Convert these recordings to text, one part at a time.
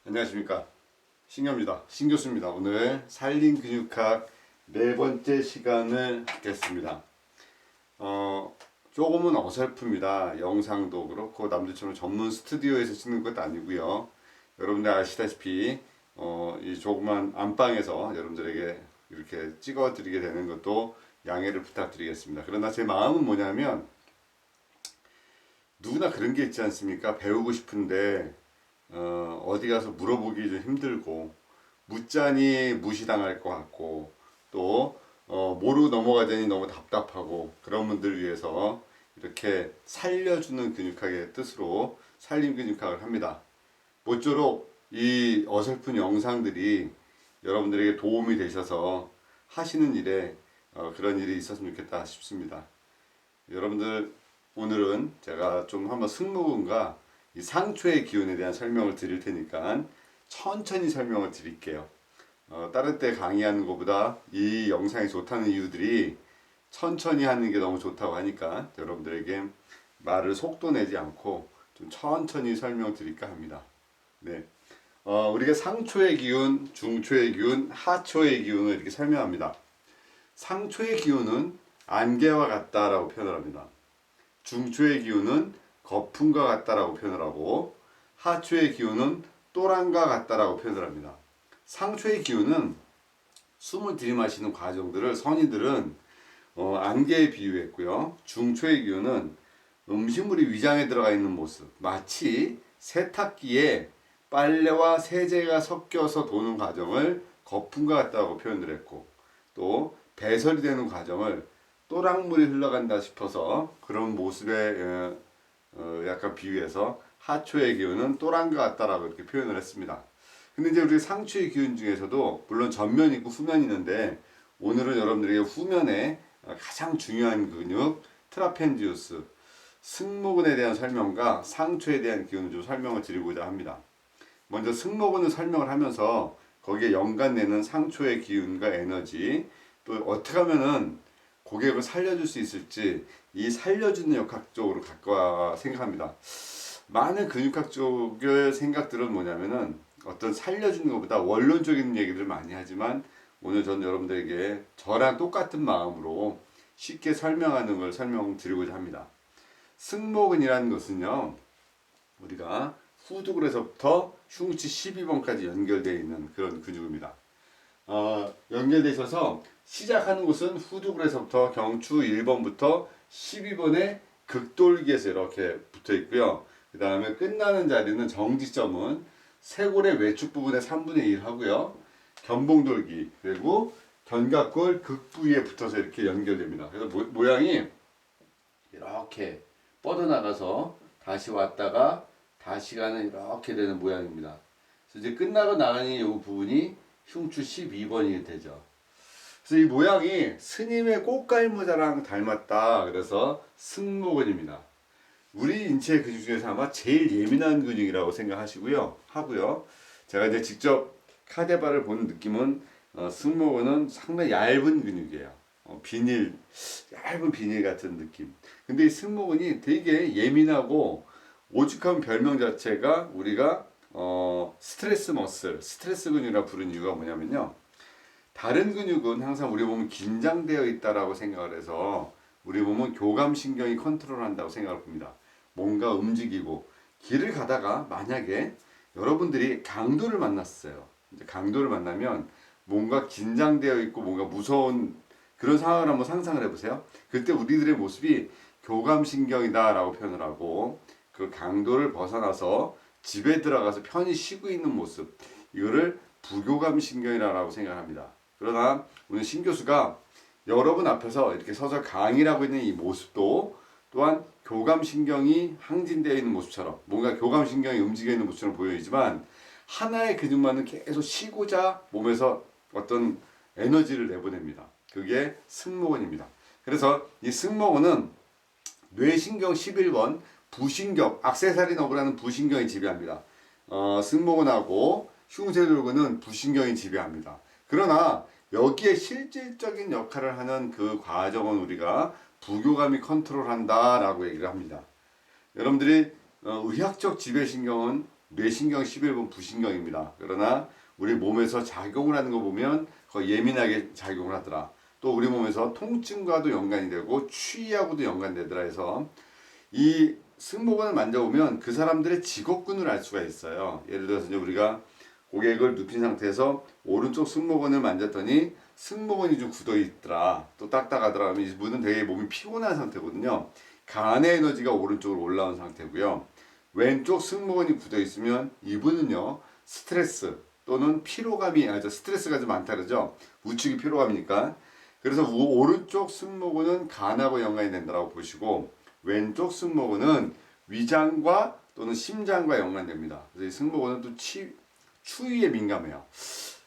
안녕하십니까, 신교입니다. 신교수입니다. 오늘 살림근육학 네 번째 시간을 갖겠습니다. 조금은 어설픕니다. 영상도 그렇고 남들처럼 전문 스튜디오에서 찍는 것도 아니고요. 여러분들 아시다시피 이 조그만 안방에서 여러분들에게 이렇게 찍어 드리게 되는 것도 양해를 부탁드리겠습니다. 그러나 제 마음은 뭐냐면, 누구나 그런 게 있지 않습니까? 배우고 싶은데 어디 가서 물어보기 좀 힘들고, 묻자니 무시당할 것 같고, 또 모르고 넘어가자니 너무 답답하고, 그런 분들을 위해서 이렇게 살려주는 근육학의 뜻으로 살림근육학을 합니다. 모쪼록 이 어설픈 영상들이 여러분들에게 도움이 되셔서 하시는 일에 그런 일이 있었으면 좋겠다 싶습니다. 여러분들, 오늘은 제가 좀 한번 승모근과 이 상초의 기운에 대한 설명을 드릴 테니까 천천히 설명을 드릴게요. 다른 때 강의하는 것보다 이 영상이 좋다는 이유들이 천천히 하는 게 너무 좋다고 하니까 여러분들에게 말을 속도 내지 않고 좀 천천히 설명드릴까 합니다. 네. 우리가 상초의 기운, 중초의 기운, 하초의 기운을 이렇게 설명합니다. 상초의 기운은 안개와 같다라고 표현을 합니다. 중초의 기운은 거품과 같다라고 표현을 하고, 하초의 기운은 또랑과 같다라고 표현을 합니다. 상초의 기운은 숨을 들이마시는 과정들을 선의들은 안개에 비유했고요. 중초의 기운은 음식물이 위장에 들어가 있는 모습, 마치 세탁기에 빨래와 세제가 섞여서 도는 과정을 거품과 같다고 표현을 했고, 또 배설이 되는 과정을 또랑물이 흘러간다 싶어서 그런 모습에 약간 비유해서 하초의 기운은 또랑과 같다라고 이렇게 표현을 했습니다. 근데 이제 우리 상초의 기운 중에서도 물론 전면이 있고 후면이 있는데, 오늘은 여러분들에게 후면에 가장 중요한 근육 트라펜지우스, 승모근에 대한 설명과 상초에 대한 기운을 좀 설명을 드리고자 합니다. 먼저 승모근을 설명을 하면서 거기에 연관되는 상초의 기운과 에너지, 또 어떻게 하면은 고객을 살려줄 수 있을지, 이 살려주는 역학 쪽으로 갈까 생각합니다. 많은 근육학 쪽의 생각들은 뭐냐면은 어떤 살려주는 것보다 원론적인 얘기를 많이 하지만, 오늘 전 여러분들에게 저랑 똑같은 마음으로 쉽게 설명하는 걸 설명드리고자 합니다. 승모근이라는 것은요, 우리가 후두근에서부터 흉추 12번까지 연결되어 있는 그런 근육입니다. 연결되어 있어서 시작하는 곳은 후두근에서부터 경추 1번부터 12번의 극돌기에서 이렇게 붙어 있고요. 그 다음에 끝나는 자리는 정지점은 쇄골의 외축 부분의 3분의 1 하고요. 견봉돌기, 그리고 견갑골 극부위에 붙어서 이렇게 연결됩니다. 그래서 모양이 이렇게 뻗어나가서 다시 왔다가 다시 가는 이렇게 되는 모양입니다. 그래서 이제 끝나고 나가는 이 부분이 흉추 12번이 되죠. 그래서 이 모양이 스님의 꽃갈모자랑 닮았다. 그래서 승모근입니다. 우리 인체 근육 중에서 아마 제일 예민한 근육이라고 생각하시고요. 제가 이제 직접 카데바를 보는 느낌은 승모근은 상당히 얇은 근육이에요. 얇은 비닐 같은 느낌. 근데 이 승모근이 되게 예민하고, 오죽한 별명 자체가 우리가 스트레스 머슬, 스트레스 근육이라 부르는 이유가 뭐냐면요. 다른 근육은 항상 우리 몸은 긴장되어 있다라고 생각을 해서 우리 몸은 교감신경이 컨트롤한다고 생각을 봅니다. 뭔가 움직이고, 길을 가다가 만약에 여러분들이 강도를 만났어요. 이제 강도를 만나면 뭔가 긴장되어 있고 뭔가 무서운 그런 상황을 한번 상상을 해보세요. 그때 우리들의 모습이 교감신경이다라고 표현을 하고, 그 강도를 벗어나서 집에 들어가서 편히 쉬고 있는 모습, 이거를 부교감신경이라고 생각합니다. 그러나 오늘 신 교수가 여러분 앞에서 이렇게 서서 강의를 하고 있는 이 모습도 또한 교감신경이 항진되어 있는 모습처럼, 뭔가 교감신경이 움직여 있는 모습처럼 보이지만, 하나의 근육만은 계속 쉬고자 몸에서 어떤 에너지를 내보냅니다. 그게 승모근입니다. 그래서 이 승모근은 뇌신경 11번 부신경, 액세서리 너브라는 부신경이 지배합니다. 승모근하고 흉쇄돌근은 부신경이 지배합니다. 그러나 여기에 실질적인 역할을 하는 그 과정은 우리가 부교감이 컨트롤한다라고 얘기를 합니다. 여러분들이 의학적 지배신경은 뇌신경 11번 부신경입니다. 그러나 우리 몸에서 작용을 하는 거 보면 거의 예민하게 작용을 하더라. 또 우리 몸에서 통증과도 연관이 되고 추위하고도 연관되더라 해서 이 승모근을 만져보면 그 사람들의 직업군을 알 수가 있어요. 예를 들어서 이제 우리가 고객을 눕힌 상태에서 오른쪽 승모근을 만졌더니 승모근이 좀 굳어 있더라. 또 딱딱하더라. 그러면 이분은 되게 몸이 피곤한 상태거든요. 간의 에너지가 오른쪽으로 올라온 상태고요. 왼쪽 승모근이 굳어 있으면 이분은요 스트레스 또는 피로감이 스트레스가 좀 많다 그러죠. 우측이 피로감이니까. 그래서 오른쪽 승모근은 간하고 연관이 된다고 보시고 왼쪽 승모근은 위장과 또는 심장과 연관됩니다. 그래서 이 승모근은 또 추위에 민감해요.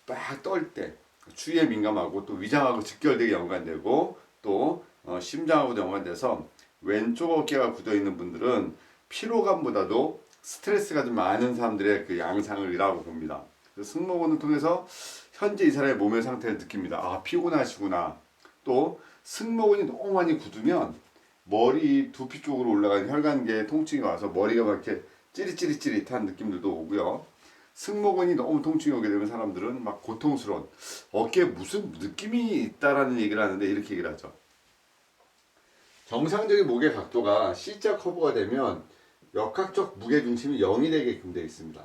막 떨 때 추위에 민감하고 또 위장하고 직결되게 연관되고 또 심장하고도 연관돼서 왼쪽 어깨가 굳어 있는 분들은 피로감보다도 스트레스가 좀 많은 사람들의 그 양상을이라고 봅니다. 승모근을 통해서 현재 이 사람의 몸의 상태를 느낍니다. 아, 피곤하시구나. 또 승모근이 너무 많이 굳으면 머리 두피 쪽으로 올라가는 혈관계에 통증이 와서 머리가 막 이렇게 찌릿찌릿찌릿한 느낌들도 오고요. 승모근이 너무 통증이 오게 되면 사람들은 막 고통스러운 어깨에 무슨 느낌이 있다라는 얘기를 하는데 이렇게 얘기를 하죠. 정상적인 목의 각도가 C자 커브가 되면 역학적 무게중심이 0이 되게끔 되어 있습니다.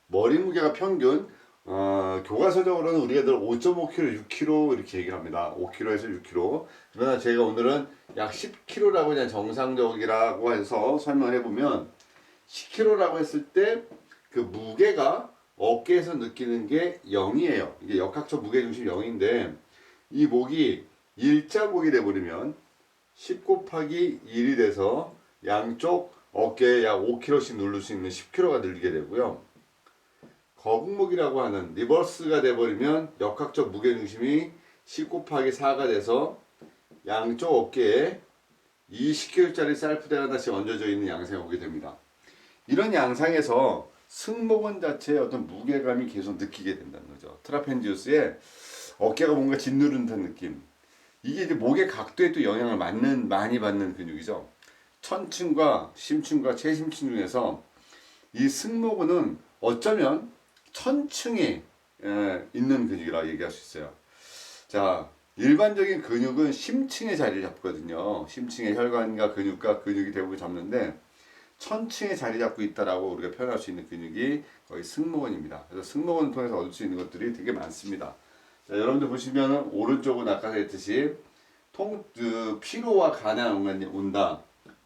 머리 무게가 평균 교과서적으로는 우리가 늘 5.5kg, 6kg 이렇게 얘기를 합니다. 5kg에서 6kg. 그러나 제가 오늘은 약 10kg라고 그냥 정상적이라고 해서 설명을 해보면 10kg라고 했을 때 그 무게가 어깨에서 느끼는 게 0이에요. 이게 역학적 무게중심 0인데 이 목이 일자목이 돼버리면 10 곱하기 1이 돼서 양쪽 어깨에 약 5kg씩 누를 수 있는 10kg가 늘게 되고요. 거북목이라고 하는 리버스가 돼버리면 역학적 무게중심이 10 곱하기 4가 돼서 양쪽 어깨에 20kg짜리 쌀푸대가 하나씩 얹어져 있는 양상이 오게 됩니다. 이런 양상에서 승모근 자체의 어떤 무게감이 계속 느끼게 된다는 거죠. 트라펜지우스의 어깨가 뭔가 짓누른 듯한 느낌. 이게 이제 목의 각도에 또 영향을 많이 받는 근육이죠. 천층과 심층과 최심층 중에서 이 승모근은 어쩌면 천층에 있는 근육이라고 얘기할 수 있어요. 자, 일반적인 근육은 심층에 자리를 잡거든요. 심층에 혈관과 근육과 근육이 대부분 잡는데 천층에 자리 잡고 있다라고 우리가 표현할 수 있는 근육이 거의 승모근입니다. 그래서 승모근을 통해서 얻을 수 있는 것들이 되게 많습니다. 자, 여러분들 보시면 오른쪽은 아까 했듯이 피로와 간에 연관이 온다.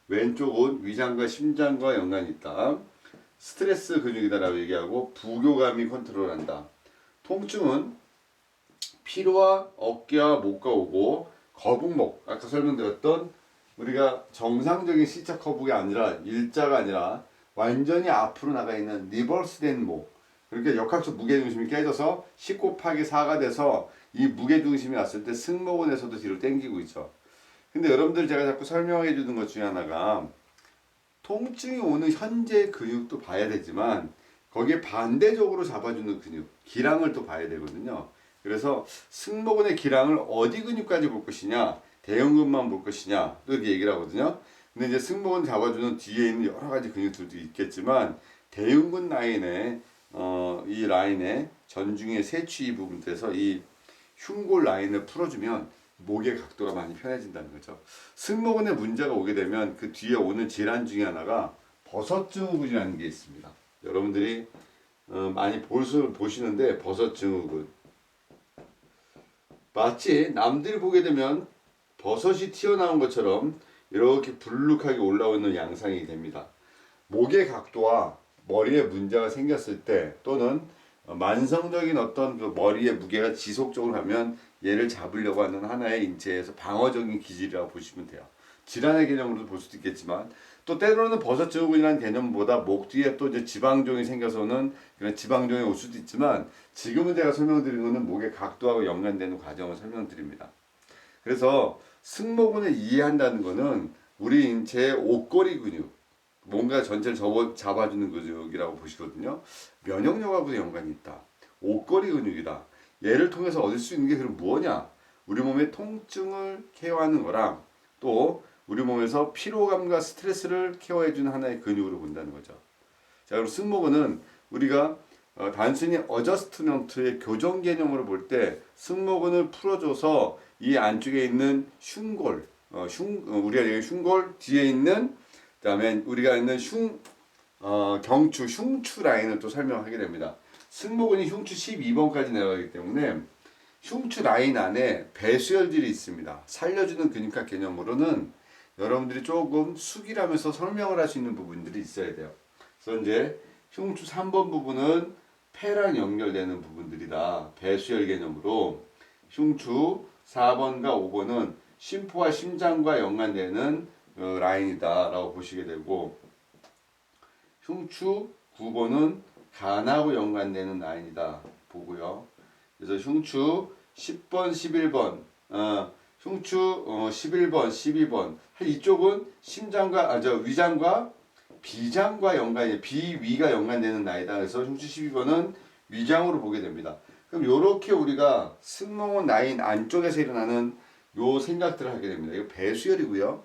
왼쪽은 위장과 심장과 연관이 있다. 스트레스 근육이다라고 얘기하고 부교감이 컨트롤한다. 통증은 피로와 어깨와 목과 오고 거북목 아까 설명드렸던 우리가 정상적인 C자 커브가 아니라 일자가 아니라 완전히 앞으로 나가 있는 리버스된 목 그러니까 역학적 무게중심이 깨져서 10 곱하기 4가 돼서 이 무게중심이 왔을 때 승모근에서도 뒤로 당기고 있죠. 근데 여러분들 제가 자꾸 설명해 주는 것 중에 하나가 통증이 오는 현재 근육도 봐야 되지만 거기에 반대적으로 잡아주는 근육, 기랑을 또 봐야 되거든요. 그래서 승모근의 기랑을 어디 근육까지 볼 것이냐, 대형근만 볼 것이냐, 또 이렇게 얘기를 하거든요. 근데 이제 승모근 잡아주는 뒤에 있는 여러 가지 근육들도 있겠지만 대흉근 라인에 이 라인에 전중의 세취 부분에서 이 흉골 라인을 풀어주면 목의 각도가 많이 편해진다는 거죠. 승모근에 문제가 오게 되면 그 뒤에 오는 질환 중에 하나가 버섯증후군이라는 게 있습니다. 여러분들이 많이 보시는데 버섯증후군 마치 남들이 보게 되면 버섯이 튀어나온 것처럼 이렇게 불룩하게 올라오는 양상이 됩니다. 목의 각도와 머리에 문제가 생겼을 때 또는 만성적인 어떤 그 머리의 무게가 지속적으로 하면 얘를 잡으려고 하는 하나의 인체에서 방어적인 기질이라고 보시면 돼요. 질환의 개념으로도 볼 수도 있겠지만 또 때로는 버섯증후군이라는 개념보다 목 뒤에 또 이제 지방종이 생겨서는 그런 지방종이 올 수도 있지만 지금은 제가 설명드리는 것은 목의 각도하고 연관되는 과정을 설명드립니다. 그래서 승모근을 이해한다는 것은 우리 인체의 옷걸이 근육 뭔가 전체를 잡아주는 근육이라고 보시거든요. 면역력하고도 연관이 있다. 옷걸이 근육이다. 얘를 통해서 얻을 수 있는 게 그럼 뭐냐? 우리 몸의 통증을 케어하는 거랑 또 우리 몸에서 피로감과 스트레스를 케어해주는 하나의 근육으로 본다는 거죠. 자, 그럼 승모근은 우리가 단순히 어저스트먼트의 교정 개념으로 볼 때 승모근을 풀어줘서 이 안쪽에 있는 흉골, 우리가 얘기하는 흉골 뒤에 있는 그다음에 우리가 있는 경추, 흉추 라인을 또 설명하게 됩니다. 승모근이 흉추 12번까지 내려가기 때문에 흉추 라인 안에 배수혈들이 있습니다. 살려주는 근육학 개념으로는 여러분들이 조금 숙이라면서 설명을 할 수 있는 부분들이 있어야 돼요. 그래서 이제 흉추 3번 부분은 폐랑 연결되는 부분들이다. 배수혈 개념으로 흉추 4번과 5번은 심포와 심장과 연관되는 라인이다 라고 보시게 되고 흉추 9번은 간하고 연관되는 라인이다 보고요. 그래서 흉추 10번, 11번, 흉추 11번, 12번 이쪽은 심장과 위장과 비장과 연관이 비위가 연관되는 라인이다. 그래서 흉추 12번은 위장으로 보게 됩니다. 그럼 이렇게 우리가 승모근 라인 안쪽에서 일어나는 요 생각들을 하게 됩니다. 이거 배수혈이고요.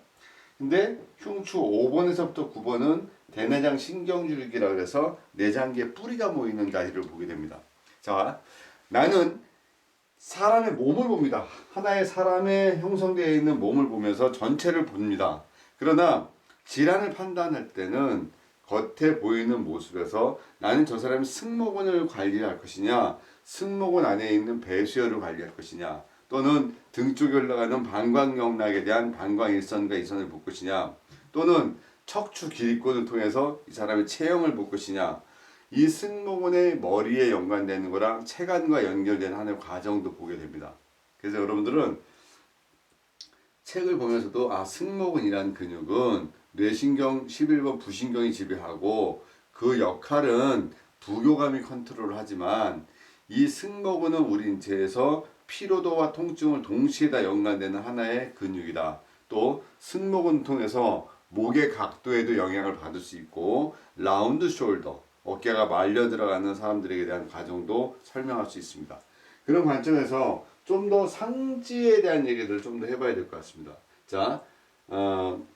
근데 흉추 5번에서부터 9번은 대내장 신경줄기라 그래서 내장기에 뿌리가 모이는 가지를 보게 됩니다. 자, 나는 사람의 몸을 봅니다. 하나의 사람의 형성되어 있는 몸을 보면서 전체를 봅니다. 그러나 질환을 판단할 때는 겉에 보이는 모습에서 나는 저 사람이 승모근을 관리할 것이냐, 승모근 안에 있는 배수혈을 관리할 것이냐, 또는 등 쪽에 올라가는 방광경락에 대한 방광일선과 이선을 볼 것이냐, 또는 척추 기립근을 통해서 이 사람의 체형을 볼 것이냐, 이 승모근의 머리에 연관되는 거랑 체관과 연결되는 하나의 과정도 보게 됩니다. 그래서 여러분들은 책을 보면서도 승모근이라는 근육은 뇌신경 11번 부신경이 지배하고 그 역할은 부교감이 컨트롤을 하지만 이 승모근은 우리 인체에서 피로도와 통증을 동시에 다 연관되는 하나의 근육이다. 또 승모근 통해서 목의 각도에도 영향을 받을 수 있고 라운드 숄더, 어깨가 말려 들어가는 사람들에게 대한 과정도 설명할 수 있습니다. 그런 관점에서 좀 더 상지에 대한 얘기를 좀 더 해봐야 될 것 같습니다. 자,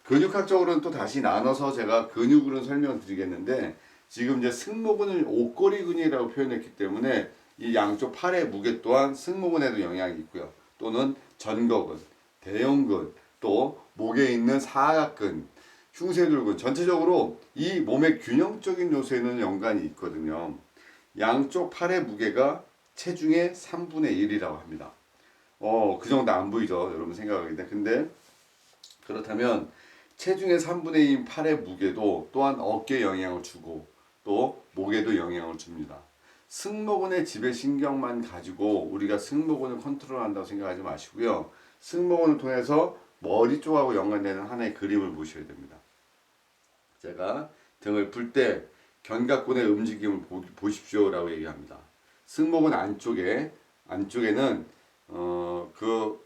근육학적으로는 또 다시 나눠서 제가 근육으로는 설명을 드리겠는데 지금 이제 승모근을 옷걸이근이라고 표현했기 때문에 이 양쪽 팔의 무게 또한 승모근에도 영향이 있고요. 또는 전거근, 대형근, 또 목에 있는 사각근, 흉쇄들근 전체적으로 이 몸의 균형적인 요소에는 연관이 있거든요. 양쪽 팔의 무게가 체중의 3분의 1이라고 합니다. 그 정도 안 보이죠? 여러분 생각하기에. 근데 그렇다면 체중의 3분의 1인 팔의 무게도 또한 어깨에 영향을 주고 또 목에도 영향을 줍니다. 승모근의 지배신경만 가지고 우리가 승모근을 컨트롤한다고 생각하지 마시고요. 승모근을 통해서 머리 쪽하고 연관되는 하나의 그림을 보셔야 됩니다. 제가 등을 풀 때 견갑근의 움직임을 보십시오라고 얘기합니다. 승모근 안쪽에는 그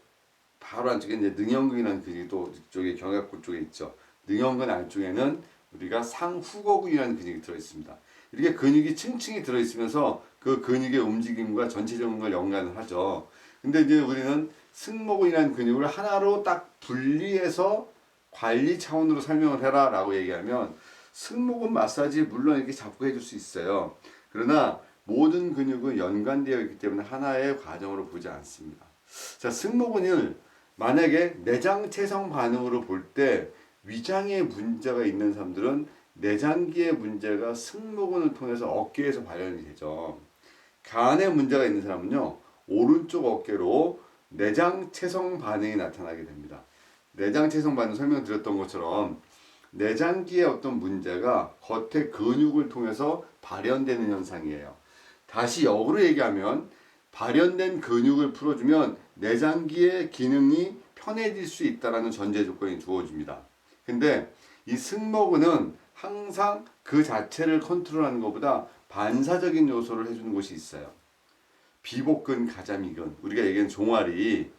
바로 안쪽에 이제 능형근이라는 근육이 또 이쪽에 견갑근 쪽에 있죠. 능형근 안쪽에는 우리가 상후거근이라는 근육이 들어 있습니다. 이렇게 근육이 층층이 들어 있으면서 그 근육의 움직임과 전체적인 걸 연관을 하죠. 근데 이제 우리는 승모근이라는 근육을 하나로 딱 분리해서 관리 차원으로 설명을 해라 라고 얘기하면 승모근 마사지 물론 이렇게 잡고 해줄 수 있어요. 그러나 모든 근육은 연관되어 있기 때문에 하나의 과정으로 보지 않습니다. 자, 승모근을 만약에 내장체성 반응으로 볼 때 위장에 문제가 있는 사람들은 내장기의 문제가 승모근을 통해서 어깨에서 발현이 되죠. 간에 문제가 있는 사람은요, 오른쪽 어깨로 내장체성 반응이 나타나게 됩니다. 내장체성 반응 설명드렸던 것처럼 내장기의 어떤 문제가 겉의 근육을 통해서 발현되는 현상이에요. 다시 역으로 얘기하면 발현된 근육을 풀어주면 내장기의 기능이 편해질 수 있다는 전제 조건이 주어집니다. 근데 이 승모근은 항상 그 자체를 컨트롤하는 것보다 반사적인 요소를 해주는 곳이 있어요. 비복근, 가자미근, 우리가 얘기하는 종아리,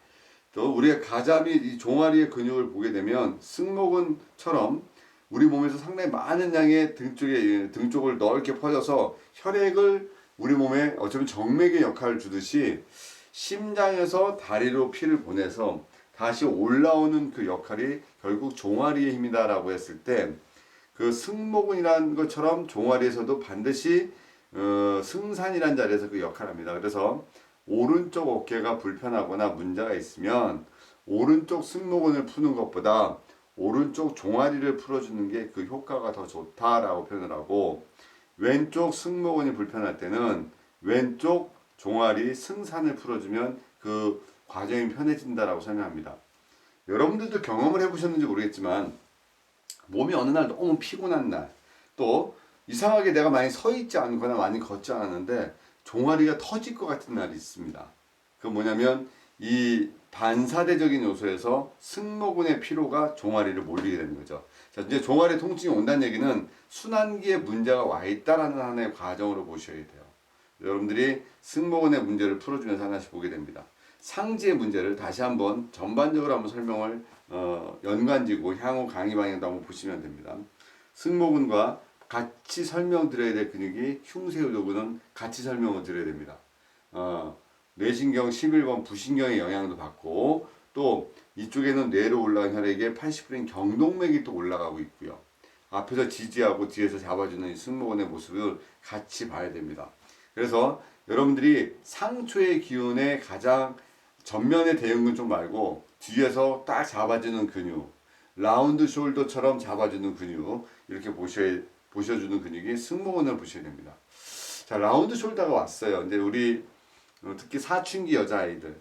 또 우리가 가자미, 이 종아리의 근육을 보게 되면 승모근처럼 우리 몸에서 상당히 많은 양의 등 쪽을 넓게 퍼져서 혈액을 우리 몸에 어쩌면 정맥의 역할을 주듯이 심장에서 다리로 피를 보내서 다시 올라오는 그 역할이 결국 종아리의 힘이다라고 했을 때 그 승모근이라는 것처럼 종아리에서도 반드시 승산이란 자리에서 그 역할을 합니다. 그래서 오른쪽 어깨가 불편하거나 문제가 있으면 오른쪽 승모근을 푸는 것보다 오른쪽 종아리를 풀어주는 게 그 효과가 더 좋다라고 표현을 하고, 왼쪽 승모근이 불편할 때는 왼쪽 종아리 승산을 풀어주면 그 과정이 편해진다라고 설명합니다. 여러분들도 경험을 해보셨는지 모르겠지만 몸이 어느 날 너무 피곤한 날, 또 이상하게 내가 많이 서 있지 않거나 많이 걷지 않았는데 종아리가 터질 것 같은 날이 있습니다. 그 뭐냐면 이 반사대적인 요소에서 승모근의 피로가 종아리를 몰리게 되는 거죠. 자, 이제 종아리 통증이 온다는 얘기는 순환기에 문제가 와 있다라는 하나의 과정으로 보셔야 돼요. 여러분들이 승모근의 문제를 풀어주면서 하나씩 보게 됩니다. 상지의 문제를 다시 한번 전반적으로 한번 설명을 연관지고 향후 강의 방향도 한번 보시면 됩니다. 승모근과 같이 설명드려야 될 근육이 흉쇄유도근은 같이 설명을 드려야 됩니다. 뇌신경 11번 부신경의 영향도 받고, 또 이쪽에는 뇌로 올라간 혈액의 80%인 경동맥이 또 올라가고 있고요. 앞에서 지지하고 뒤에서 잡아주는 승모근의 모습을 같이 봐야 됩니다. 그래서 여러분들이 상초의 기운에 가장 전면의 대응근 쪽 말고 뒤에서 딱 잡아주는 근육, 라운드 숄더처럼 잡아주는 근육, 이렇게 보셔주는 근육이 승모근을 보셔야 됩니다. 자, 라운드 숄더가 왔어요. 이제 우리 특히 사춘기 여자아이들,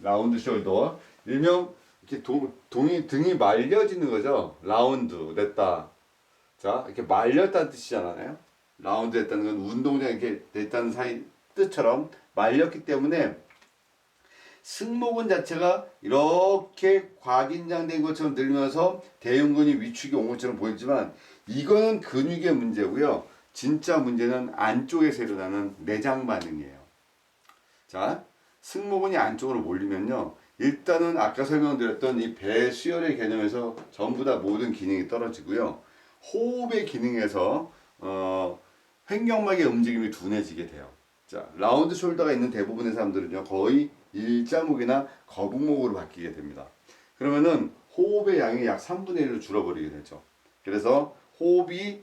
라운드 숄더, 일명 이렇게 등이 말려지는 거죠. 라운드 됐다. 자, 이렇게 말렸다는 뜻이잖아요. 라운드 됐다는 건 운동장 이렇게 됐다는 뜻처럼 말렸기 때문에 승모근 자체가 이렇게 과긴장된 것처럼 들면서 대흉근이 위축이 온 것처럼 보이지만 이거는 근육의 문제고요. 진짜 문제는 안쪽에서 일어나는 내장 반응이에요. 자, 승모근이 안쪽으로 몰리면요. 일단은 아까 설명드렸던 이 배수혈의 개념에서 전부 다 모든 기능이 떨어지고요. 호흡의 기능에서 횡격막의 움직임이 둔해지게 돼요. 자, 라운드 숄더가 있는 대부분의 사람들은요, 거의 일자목이나 거북목으로 바뀌게 됩니다. 그러면은 호흡의 양이 약 3분의 1로 줄어버리게 되죠. 그래서 호흡이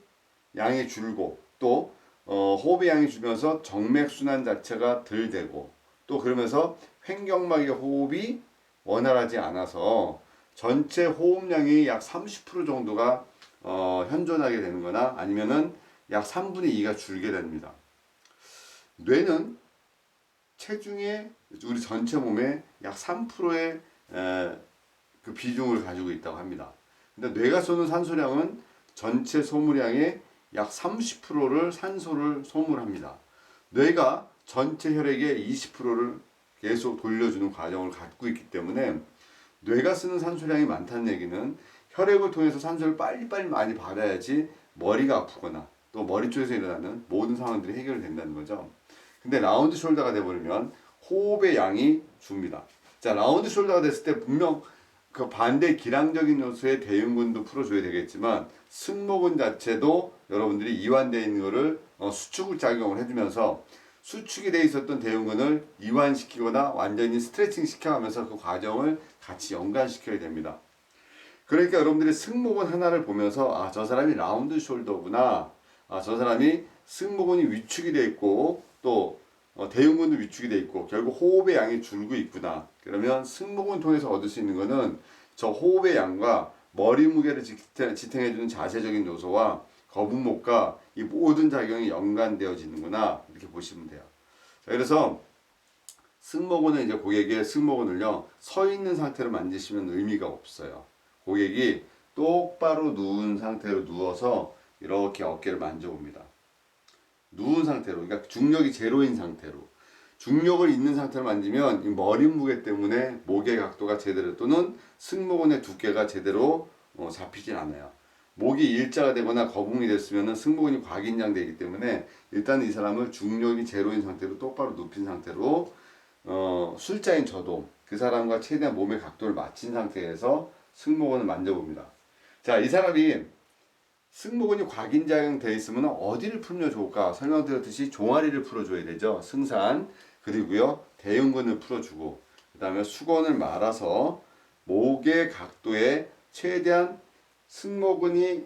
양이 줄고, 또 호흡의 양이 줄면서 정맥순환 자체가 덜 되고, 또 그러면서 횡격막의 호흡이 원활하지 않아서 전체 호흡량이 약 30% 정도가 현존하게 되는 거나 아니면은 약 3분의 2가 줄게 됩니다. 뇌는 체중의 우리 전체 몸의 약 3%의 그 비중을 가지고 있다고 합니다. 근데 뇌가 쏘는 산소량은 전체 소모량의 약 30%를 산소를 소모합니다. 뇌가 전체 혈액의 20%를 계속 돌려주는 과정을 갖고 있기 때문에 뇌가 쓰는 산소량이 많다는 얘기는 혈액을 통해서 산소를 빨리빨리 많이 받아야지 머리가 아프거나 또 머리 쪽에서 일어나는 모든 상황들이 해결된다는 거죠. 근데 라운드 숄더가 돼버리면 호흡의 양이 줍니다. 자, 라운드 숄더가 됐을 때 분명 그 반대 기량적인 요소의 대흉근도 풀어줘야 되겠지만 승모근 자체도 여러분들이 이완되어 있는 거를 수축 작용을 해주면서 수축이 되어 있었던 대흉근을 이완시키거나 완전히 스트레칭 시켜가면서 그 과정을 같이 연관시켜야 됩니다. 그러니까 여러분들이 승모근 하나를 보면서 아, 저 사람이 라운드 숄더구나. 아, 저 사람이 승모근이 위축이 되어 있고 또 대흉근도 위축이 되어 있고 결국 호흡의 양이 줄고 있구나. 그러면 승모근 통해서 얻을 수 있는 거는 저 호흡의 양과 머리 무게를 지탱해주는 자세적인 요소와 거북목과 이 모든 작용이 연관되어지는구나. 이렇게 보시면 돼요. 자, 그래서 승모근은 이제 고객의 승모근을요, 서 있는 상태로 만지시면 의미가 없어요. 고객이 똑바로 누운 상태로 누워서 이렇게 어깨를 만져봅니다. 누운 상태로, 그러니까 중력이 제로인 상태로. 중력을 있는 상태로 만지면 이 머리 무게 때문에 목의 각도가 제대로 또는 승모근의 두께가 제대로 잡히진 않아요. 목이 일자가 되거나 거북이 됐으면 승모근이 과긴장되기 때문에 일단 이 사람을 중력이 제로인 상태로 똑바로 눕힌 상태로 술자인 저도 그 사람과 최대한 몸의 각도를 맞춘 상태에서 승모근을 만져봅니다. 자, 이 사람이 승모근이 과긴장이 되어 있으면 어디를 풀면 좋을까? 설명드렸듯이 종아리를 풀어줘야 되죠. 승산, 그리고요 대흉근을 풀어주고 그 다음에 수건을 말아서 목의 각도에 최대한 승모근이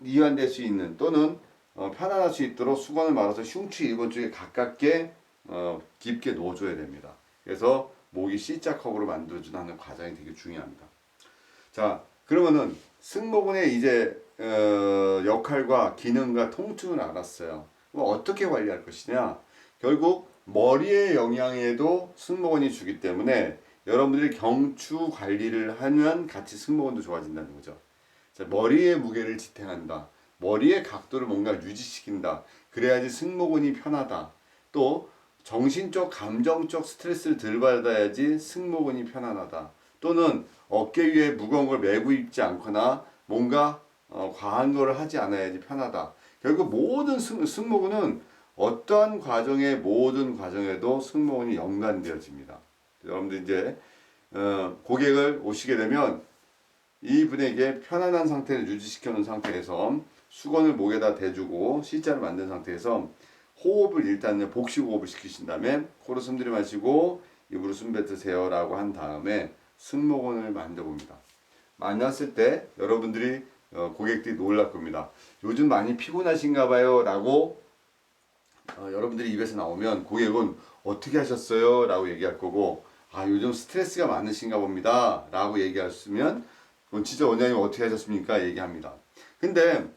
이완될 수 있는 또는 편안할 수 있도록 수건을 말아서 흉추 1번 쪽에 가깝게 깊게 넣어줘야 됩니다. 그래서 목이 C자컵으로 만들어주는 과정이 되게 중요합니다. 자, 그러면은 승모근의 이제 역할과 기능과 통증을 알았어요. 그럼 어떻게 관리할 것이냐? 결국 머리의 영향에도 승모근이 주기 때문에 여러분들이 경추 관리를 하면 같이 승모근도 좋아진다는 거죠. 자, 머리의 무게를 지탱한다. 머리의 각도를 뭔가 유지시킨다. 그래야지 승모근이 편하다. 또 정신적, 감정적 스트레스를 덜 받아야지 승모근이 편안하다. 또는 어깨 위에 무거운 걸 메고 있지 않거나 뭔가 과한 거를 하지 않아야지 편하다. 결국 모든 승모근은 어떠한 과정의 모든 과정에도 승모근이 연관되어집니다. 여러분들 이제 고객을 오시게 되면 이분에게 편안한 상태를 유지시켜 놓은 상태에서 수건을 목에다 대주고 C자를 만든 상태에서 호흡을 일단은 복식 호흡을 시키신 다음에 코로 숨 들이마시고 입으로 숨 뱉으세요 라고 한 다음에 승모근을 만져봅니다. 만졌을 때 여러분들이 고객들이 놀랄 겁니다. 요즘 많이 피곤하신가 봐요 라고 여러분들이 입에서 나오면 고객은 어떻게 하셨어요? 라고 얘기할 거고, 아 요즘 스트레스가 많으신가 봅니다 라고 얘기하시면 진짜 원장님 어떻게 하셨습니까? 얘기합니다. 근데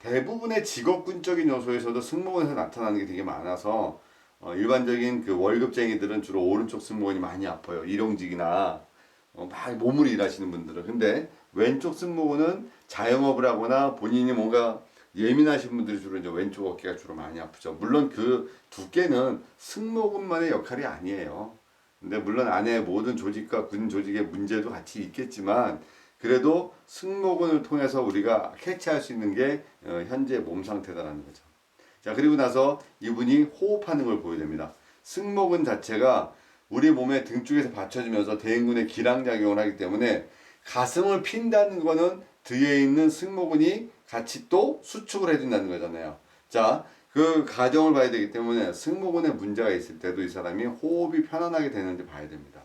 대부분의 직업군적인 요소에서도 승모근에서 나타나는 게 되게 많아서 일반적인 그 월급쟁이들은 주로 오른쪽 승모근이 많이 아파요. 일용직이나 막 몸으로 일하시는 분들은. 근데 왼쪽 승모근은 자영업을 하거나 본인이 뭔가 예민하신 분들이 주로 이제 왼쪽 어깨가 주로 많이 아프죠. 물론 그 두께는 승모근만의 역할이 아니에요. 근데 물론 안에 모든 조직과 근 조직의 문제도 같이 있겠지만 그래도 승모근을 통해서 우리가 캐치할 수 있는 게 현재 몸 상태다라는 거죠. 자, 그리고 나서 이분이 호흡하는 걸 보여줍니다. 승모근 자체가 우리 몸의 등 쪽에서 받쳐주면서 대인근의 기량작용을 하기 때문에 가슴을 핀다는 거는 뒤에 있는 승모근이 같이 또 수축을 해준다는 거잖아요. 자, 그 과정을 봐야 되기 때문에 승모근에 문제가 있을 때도 이 사람이 호흡이 편안하게 되는지 봐야 됩니다.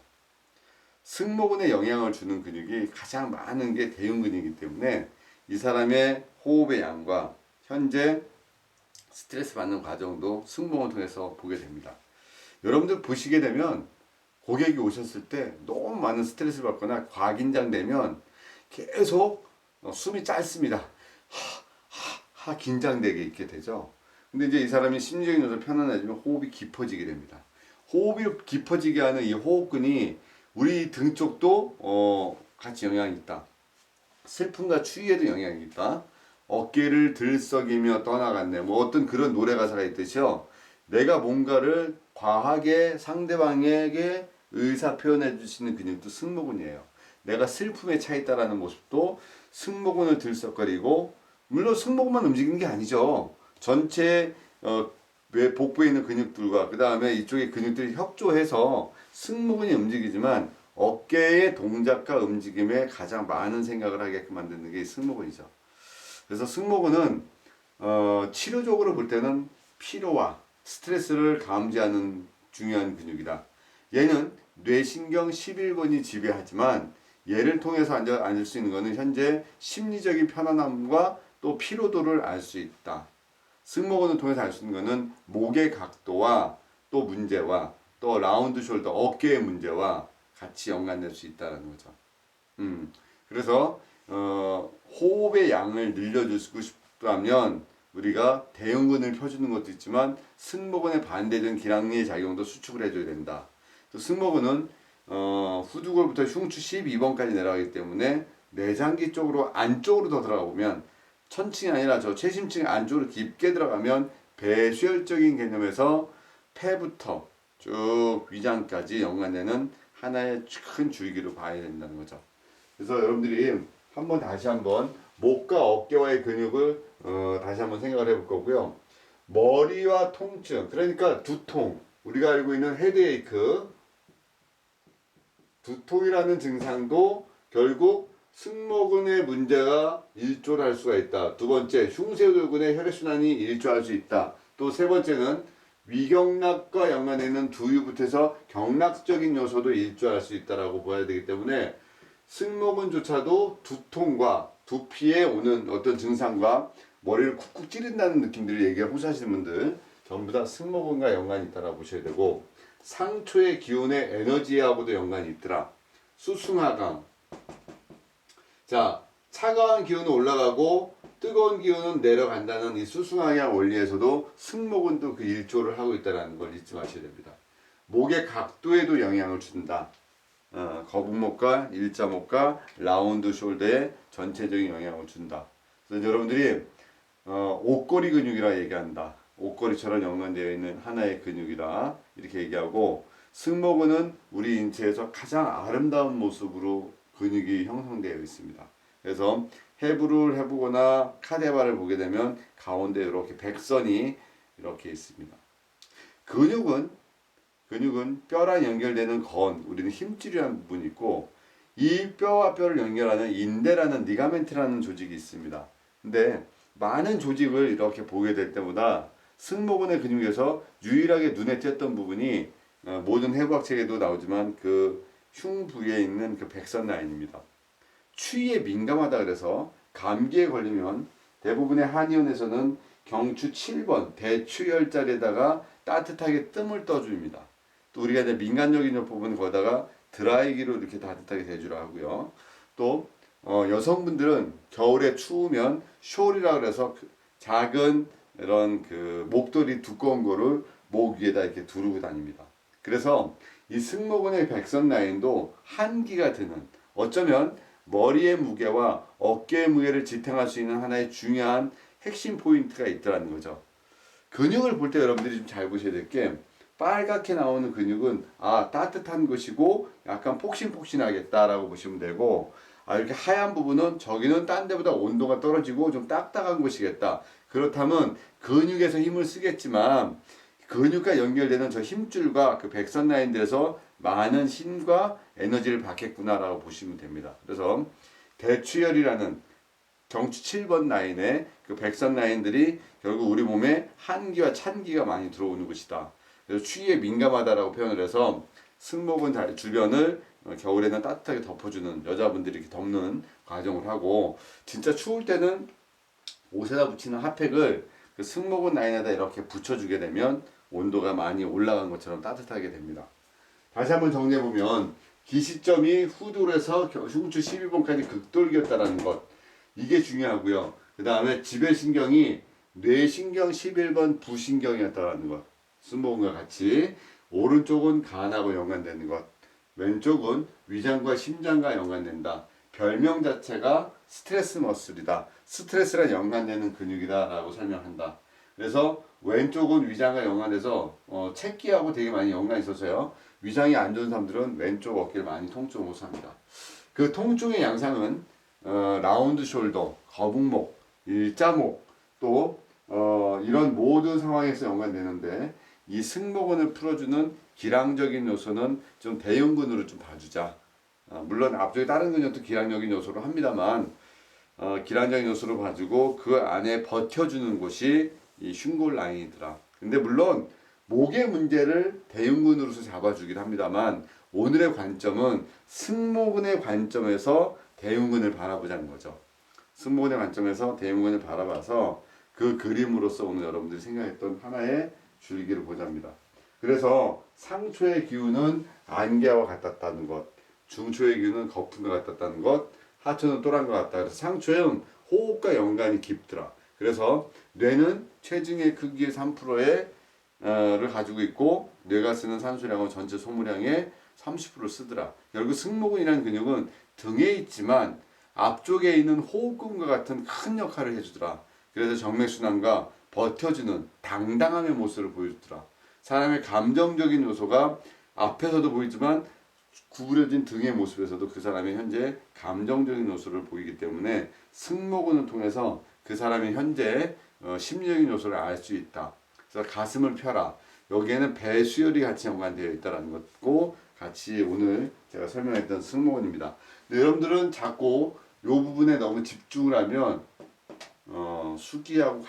승모근에 영향을 주는 근육이 가장 많은 게 대흉근이기 때문에 이 사람의 호흡의 양과 현재 스트레스 받는 과정도 승모근을 통해서 보게 됩니다. 여러분들 보시게 되면 고객이 오셨을 때 너무 많은 스트레스를 받거나 과긴장되면 계속 숨이 짧습니다. 긴장되게 있게 되죠. 근데 이제 이 사람이 심리적인 요소 편안해지면 호흡이 깊어지게 됩니다. 호흡이 깊어지게 하는 이 호흡근이 우리 등 쪽도 같이 영향이 있다. 슬픔과 추위에도 영향이 있다. 어깨를 들썩이며 떠나갔네. 뭐 어떤 그런 노래 가사가 있듯이요. 내가 뭔가를 과하게 상대방에게 의사 표현해 주시는 근육도 승모근이에요. 내가 슬픔에 차 있다라는 모습도 승모근을 들썩거리고, 물론 승모근만 움직이는 게 아니죠. 전체 복부에 있는 근육들과 그 다음에 이쪽의 근육들이 협조해서 승모근이 움직이지만 어깨의 동작과 움직임에 가장 많은 생각을 하게끔 만드는 게 승모근이죠. 그래서 승모근은 치료적으로 볼 때는 피로와 스트레스를 감지하는 중요한 근육이다. 얘는 뇌신경 11번이 지배하지만 얘를 통해서 앉을 수 있는 것은 현재 심리적인 편안함과 또 피로도를 알 수 있다. 승모근을 통해서 알 수 있는 것은 목의 각도와 또 문제와 또 라운드 숄더 어깨의 문제와 같이 연관될 수 있다는 거죠. 그래서 호흡의 양을 늘려주고 싶다면 우리가 대흉근을 펴주는 것도 있지만 승모근에 반대되는 기량의 작용도 수축을 해줘야 된다. 또 승모근은 후두골부터 흉추 12번까지 내려가기 때문에 내장기 쪽으로 안쪽으로 더 들어가 보면 천층이 아니라 저 최심층 안쪽으로 깊게 들어가면 배수혈적인 개념에서 폐부터 쭉 위장까지 연관되는 하나의 큰 줄기로 봐야 된다는 거죠. 그래서 여러분들이 다시 한번 목과 어깨와의 근육을 다시 한번 생각을 해볼 거고요. 머리와 통증, 그러니까 두통, 우리가 알고 있는 헤드에이크, 두통이라는 증상도 결국 승모근의 문제가 일조를 할 수가 있다. 두 번째, 흉쇄골근의 혈액순환이 일조할 수 있다. 또 세 번째는 위경락과 연관되는 두유부터 해서 경락적인 요소도 일조할 수 있다라고 봐야 되기 때문에 승모근조차도 두통과 두피에 오는 어떤 증상과 머리를 쿡쿡 찌른다는 느낌들을 얘기하고 호소하시는 분들 전부 다 승모근과 연관이 있다라고 보셔야 되고, 상초의 기운의 에너지하고도 연관이 있더라. 수승하강. 자, 차가운 기운은 올라가고 뜨거운 기운은 내려간다는 이 수승하강 원리에서도 승모근도 그 일조를 하고 있다는 걸 잊지 마셔야 됩니다. 목의 각도에도 영향을 준다. 거북목과 일자목과 라운드 숄더에 전체적인 영향을 준다. 그래서 여러분들이 옷걸이 근육이라 얘기한다. 옷걸이처럼 연관되어 있는 하나의 근육이다. 이렇게 얘기하고, 승모근은 우리 인체에서 가장 아름다운 모습으로 근육이 형성되어 있습니다. 그래서 해부를 해보거나 카데바를 보게 되면 가운데 이렇게 백선이 이렇게 있습니다. 근육은 뼈랑 연결되는 건, 우리는 힘줄이라는 부분이 있고, 이 뼈와 뼈를 연결하는 인대라는 리가멘트라는 조직이 있습니다. 근데 많은 조직을 이렇게 보게 될 때마다 승모근의 근육에서 유일하게 눈에 띄었던 부분이 모든 해부학 책에도 나오지만 그 흉 부위에 있는 그 백선 라인입니다. 추위에 민감하다 그래서 감기에 걸리면 대부분의 한의원에서는 경추 7번 대추열자리에다가 따뜻하게 뜸을 떠줍니다. 또 우리가 이제 민간적인 부분 거다가 드라이기로 이렇게 따뜻하게 대주라 하고요. 또 여성분들은 겨울에 추우면 숄이라 그래서 작은 이런 그 목도리 두꺼운 거를 목 위에다 이렇게 두르고 다닙니다. 그래서 이 승모근의 백선 라인도 한기가 드는, 어쩌면 머리의 무게와 어깨의 무게를 지탱할 수 있는 하나의 중요한 핵심 포인트가 있더라는 거죠. 근육을 볼 때 여러분들이 좀 잘 보셔야 될 게, 빨갛게 나오는 근육은 따뜻한 것이고 약간 폭신폭신하겠다라고 보시면 되고, 이렇게 하얀 부분은 저기는 딴 데보다 온도가 떨어지고 좀 딱딱한 것이겠다. 그렇다면 근육에서 힘을 쓰겠지만 근육과 연결되는 저 힘줄과 그 백선 라인들에서 많은 힘과 에너지를 받겠구나라고 보시면 됩니다. 그래서 대추열이라는 경추 7번 라인의 그 백선 라인들이 결국 우리 몸에 한기와 찬기가 많이 들어오는 것이다. 그래서 추위에 민감하다라고 표현을 해서 승모근 주변을 겨울에는 따뜻하게 덮어주는, 여자분들이 이렇게 덮는 과정을 하고, 진짜 추울 때는 옷에다 붙이는 핫팩을 그 승모근 라인에다 이렇게 붙여주게 되면 온도가 많이 올라간 것처럼 따뜻하게 됩니다. 다시 한번 정리해보면, 기시점이 후두에서 흉추 12번까지 극돌기였다는 것, 이게 중요하고요. 그 다음에 지배신경이 뇌신경 11번 부신경이었다는 것, 승모근과 같이 오른쪽은 간하고 연관되는 것, 왼쪽은 위장과 심장과 연관된다. 별명 자체가 스트레스 머슬이다. 스트레스랑 연관되는 근육이다 라고 설명한다. 그래서 왼쪽은 위장과 연관돼서 체기하고 되게 많이 연관이 있어서요, 위장이 안 좋은 사람들은 왼쪽 어깨를 많이 통증을 호소합니다. 그 통증의 양상은 라운드 숄더, 거북목, 일자목, 또 이런 모든 상황에서 연관되는데, 이 승모근을 풀어주는 기량적인 요소는 좀 대흉근으로 좀 봐주자. 물론 앞쪽에 다른 근육도 기량적인 요소로 합니다만, 기량적인 요소로 봐주고 그 안에 버텨주는 곳이 이 흉골 라인이더라. 근데 물론 목의 문제를 대흉근으로서 잡아주긴 합니다만, 오늘의 관점은 승모근의 관점에서 대흉근을 바라보자는 거죠. 승모근의 관점에서 대흉근을 바라봐서 그 그림으로서 오늘 여러분들이 생각했던 하나의 줄기를 보자입니다. 그래서 상초의 기운은 안개와 같았다는 것, 중초의 기운은 거품과 같았다는 것, 하초는 또란과 같다. 그래서 상초는 호흡과 연관이 깊더라. 그래서 뇌는 체중의 크기의 3%의 를 가지고 있고, 뇌가 쓰는 산소량은 전체 소모량의 30%를 쓰더라. 결국 승모근이라는 근육은 등에 있지만 앞쪽에 있는 호흡근과 같은 큰 역할을 해주더라. 그래서 정맥순환과 버텨주는 당당함의 모습을 보여주더라. 사람의 감정적인 요소가 앞에서도 보이지만 구부려진 등의 모습에서도 그 사람의 현재 감정적인 요소를 보이기 때문에 승모근을 통해서 그 사람의 현재 심리적인 요소를 알 수 있다. 그래서 가슴을 펴라. 여기에는 배수혈이 같이 연관되어 있다는 것고 같이 오늘 제가 설명했던 승모근입니다. 근데 여러분들은 자꾸 이 부분에 너무 집중을 하면 수기하고